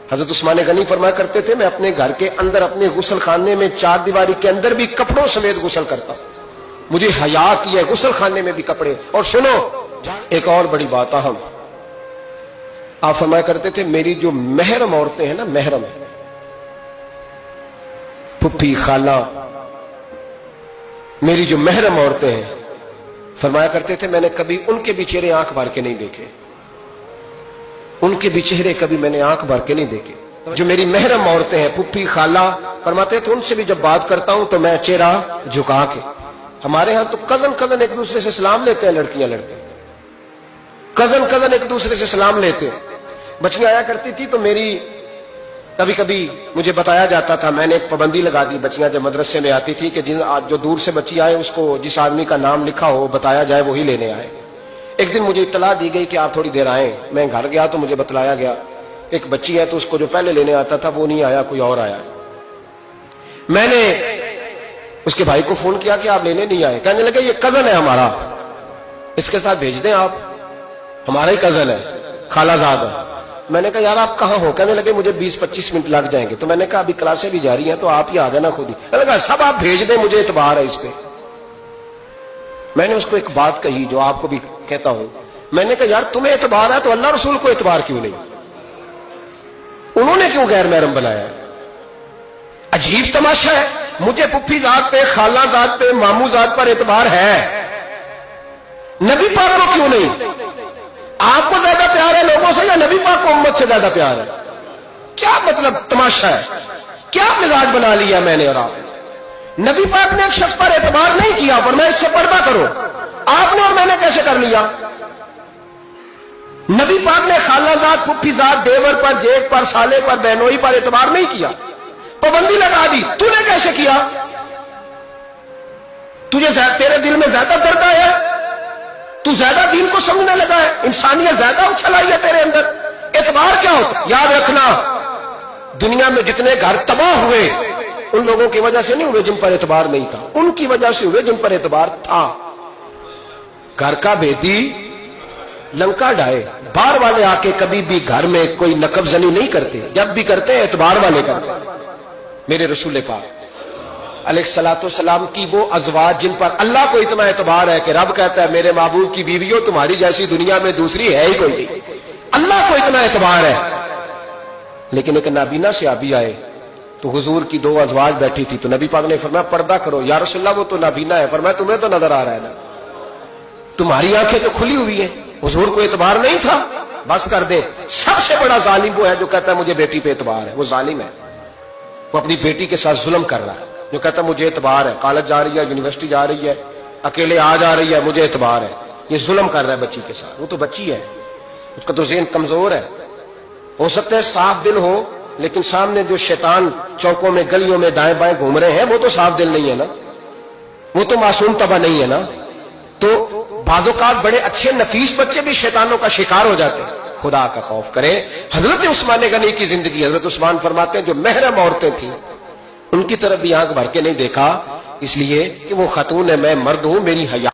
حضرت عثمان غنی فرمایا کرتے تھے میں اپنے گھر کے اندر اپنے غسل خانے میں چار دیواری کے اندر بھی کپڑوں سمیت غسل کرتا ہوں، مجھے حیا کی ہے غسل خانے میں بھی کپڑے۔ اور سنو ایک اور بڑی بات اہم، آپ فرمایا کرتے تھے میری جو محرم عورتیں ہیں نا، محرم پھپھی خالہ، میری جو محرم عورتیں ہیں، فرمایا کرتے تھے میں نے کبھی ان کے بھی چہرے آنکھ بھر کے نہیں دیکھے، ان کے بھی چہرے کبھی میں نے آنکھ بھر کے نہیں دیکھے۔ جو میری محرم عورتیں ہیں پھپھی خالہ، فرماتے تھے ان سے بھی جب بات کرتا ہوں تو میں چہرہ جھکا کے۔ ہمارے ہاں تو کزن ایک دوسرے سے سلام لیتے ہیں، لڑکیاں لڑکے کزن ایک دوسرے سے سلام لیتے ہیں۔ بچیاں آیا کرتی تھی تو میری کبھی کبھی مجھے بتایا جاتا تھا، میں نے ایک پابندی لگا دی، بچیاں جب مدرسے میں آتی تھی کہ جو دور سے بچی آئے اس کو جس آدمی کا نام لکھا ہو بتایا جائے وہی لینے آئے۔ ایک دن مجھے اطلاع دی گئی کہ آپ تھوڑی دیر آئیں، میں گھر گیا تو مجھے بتلایا گیا ایک بچی ہے تو اس کو جو پہلے لینے آتا تھا وہ نہیں آیا، کوئی اور آیا۔ میں نے اس کے بھائی کو فون کیا کہ آپ لینے نہیں آئے، کہنے لگے یہ کزن ہے ہمارا، اس کے ساتھ بھیج دیں، آپ ہمارا ہی کزن ہے، خالہ زاد ہے۔ میں نے کہا یار آپ کہاں ہو؟ کہنے لگے مجھے 20-25 منٹ لگ جائیں گے۔ تو میں نے کہا ابھی کلاسیں بھی جاری ہیں تو آپ ہی آ جانا خود ہی۔ میں نے کہا سب آپ بھیج دیں، مجھے اعتبار ہے اس پہ۔ میں نے اس کو ایک بات کہی جو آپ کو بھی کہتا ہوں، میں نے کہا یار تمہیں اعتبار ہے تو اللہ رسول کو اعتبار کیوں نہیں؟ انہوں نے کیوں غیر محرم بنایا؟ عجیب تماشا ہے، مجھے پھپھی ذات پہ، خالہ ذات پہ، ماموں ذات پر اعتبار ہے، نبی پاک کو کیوں نہیں؟ آپ کو زیادہ پیار ہے لوگوں سے یا نبی پاک کو امت سے زیادہ پیار ہے؟ کیا مطلب تماشا ہے، کیا مزاج بنا لیا میں نے اور آپ؟ نبی پاک نے ایک شخص پر اعتبار نہیں کیا پر میں اس سے پردہ کرو، آپ نے اور میں نے کیسے کر لیا؟ نبی پاک نے خالہ ذات، پھپھی ذات، دیور پر، جیٹ پر، سالے پر، بہنوئی پر اعتبار نہیں کیا، پابندی لگا دی، تو نے کیسے کیا؟ تیرے دل میں زیادہ درد آیا ہے، تو زیادہ دین کو سمجھنے لگا ہے، انسانیت زیادہ اچھل آئی ہے تیرے اندر، اعتبار کیا ہوتا؟ یاد رکھنا دنیا میں جتنے گھر تباہ ہوئے ان لوگوں کی وجہ سے نہیں ہوئے جن پر اعتبار نہیں تھا، ان کی وجہ سے ہوئے جن پر اعتبار تھا۔ گھر کا بیٹی لنکا ڈائے، باہر والے آ کے کبھی بھی گھر میں کوئی نقب زنی نہیں کرتے، جب بھی کرتے ہیں اعتبار والے کرتے ہیں۔ میرے رسول پاک علیہ الصلوۃ والسلام کی وہ ازواج جن پر اللہ کو اتنا اعتبار ہے کہ رب کہتا ہے میرے محبوب کی بیویوں تمہاری جیسی دنیا میں دوسری ہے ہی کوئی نہیں، اللہ کو اتنا اعتبار ہے۔ لیکن ایک نابینا صحابی آئے تو حضور کی دو ازواج بیٹھی تھی تو نبی پاک نے فرمایا پردہ کرو، یا رسول اللہ وہ تو نابینا ہے۔ فرمایا تمہیں تو نظر آ رہا ہے نا، تمہاری آنکھیں تو کھلی ہوئی ہیں، حضور کو اعتبار نہیں تھا، بس کر دے۔ سب سے بڑا ظالم وہ ہے جو کہتا ہے مجھے بیٹی پہ اعتبار ہے، وہ ظالم ہے، وہ اپنی بیٹی کے ساتھ ظلم کر رہا ہے۔ جو کہتا ہے مجھے اعتبار ہے، کالج جا رہی ہے، یونیورسٹی جا رہی ہے، اکیلے آ جا رہی ہے، مجھے اعتبار ہے، یہ ظلم کر رہا ہے بچی کے ساتھ۔ وہ تو بچی ہے، اس کا تو ذہن کمزور ہے، ہو سکتا ہے صاف دل ہو لیکن سامنے جو شیطان چوکوں میں گلیوں میں دائیں بائیں گھوم رہے ہیں وہ تو صاف دل نہیں ہے نا، وہ تو معصوم طبع نہیں ہے نا۔ تو بعض اوقات بڑے اچھے نفیس بچے بھی شیطانوں کا شکار ہو جاتے ہیں، خدا کا خوف کریں۔ حضرت عثمان غنی کی زندگی، حضرت عثمان فرماتے ہیں جو محرم عورتیں تھیں ان کی طرف بھی آنکھ بھر کے نہیں دیکھا، اس لیے کہ وہ خاتون ہے، میں مرد ہوں، میری حیا